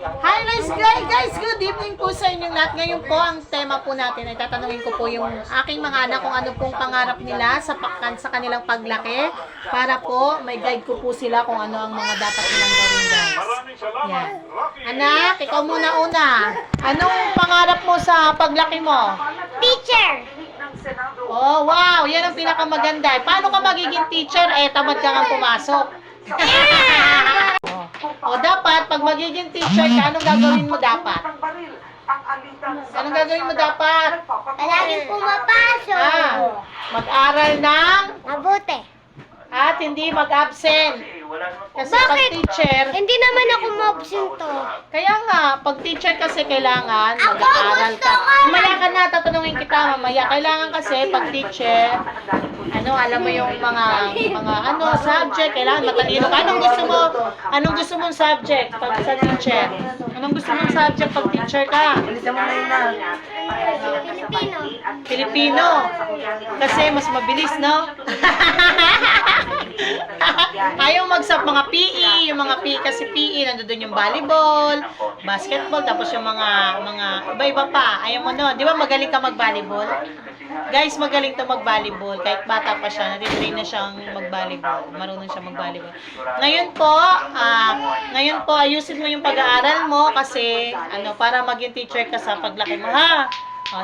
Hi guys, good evening po sa inyong lahat. Ngayon po ang tema po natin ay tatanungin ko po yung aking mga anak kung ano pong pangarap nila sa kanilang paglaki para po may guide ko po sila kung ano ang mga dapat nilang gawin, guys. Yan. Anak, ikaw muna una. Anong pangarap mo sa paglaki mo? Teacher! Oh, wow, yan ang pinakamaganda. Paano ka magiging teacher? Tamad ka nga pumasok. O dapat, pag magiging teacher ka, anong gagawin mo dapat? Anong gagawin mo dapat? Palaging pumapasok. Mag-aral ng Mabuti. at hindi mag-absent. Kasi pag Bakit? teacher, Hindi naman ako mabsento. kaya nga, pag teacher kasi kailangan Ako, mag-aaral gusto ka. ko Mamaya ka na, tatanungin kita mamaya. Kailangan kasi pag teacher, alam mo yung mga subject, kailangan matalino ka. Anong gusto mong subject pag sa teacher? Anong gusto mong subject pag teacher ka? Filipino. Filipino. Kasi mas mabilis, no? Ayaw mga PE, yung mga PE kasi PE, nandoon yung volleyball, basketball, tapos yung mga iba-iba pa. Ayaw mo no, di ba magaling ka mag-volleyball? Guys, magaling to mag-volleyball. Kahit bata pa siya, natitrain na siyang mag-volleyball. Marunong siya mag-volleyball. Ngayon po, ayusin mo yung pag-aaral mo kasi, para maging teacher ka sa paglaki mo, ha?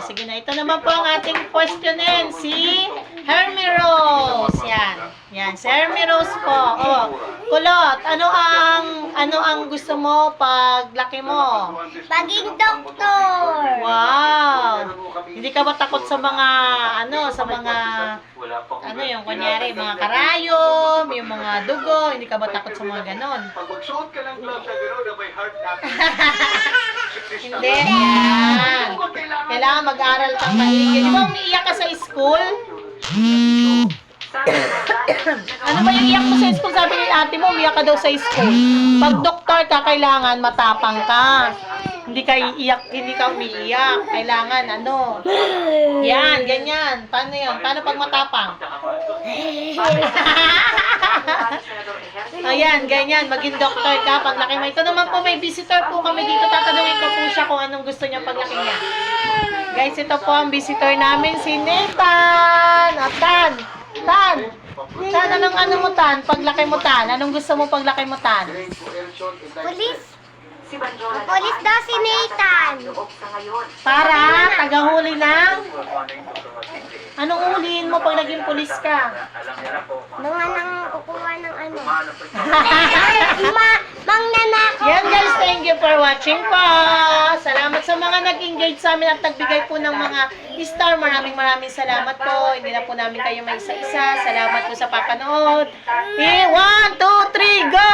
Sige na. Ito naman po ang ating questionin. Si Hermie Rose. Yan. Si Hermie Rose po. Kulot, ano ang gusto mo paglaki mo? Maging doktor. Wow! Hindi ka ba takot sa mga, yung kunyari, mga karayom, yung mga dugo, hindi ka ba takot sa mga ganon? Pag magsuot ka ng glove na gano'n na may heart attack. Hindi, yan. Kailangan mag-aral kang maigi. Di ba umiiyak ka sa school? Ano ba yung iyak mo sa school? Sabi ni ate mo, umiyak ka daw sa school. Pag doktor ka, kailangan matapang ka. Hindi ka iiyak, hindi ka umiiyak. Kailangan, Yan, ganyan. Paano yun? Paano pag matapang? Ayan, ganyan. Maging doktor ka paglaki mo. Ito naman po, may visitor po kami dito. Tatanungin ko po siya kung anong gusto niya paglaki niya. Guys, ito po ang visitor namin, si Nathan. Tan, anong mo, Tan? Paglaki mo, Tan. Anong gusto mo paglaki mo, Tan? Police. Police daw si Nathan. Para tagahuli ng... Anong ulihin mo pag naging pulis ka? Mga nang kukuha ng Mangnanakaw. Yan guys, thank you for watching po. Salamat sa mga nag-engage sa amin at nagbigay po ng mga star. Maraming salamat po. Hindi na po namin kayo may isa-isa. Salamat po sa papanood. 1, 2, 3, go!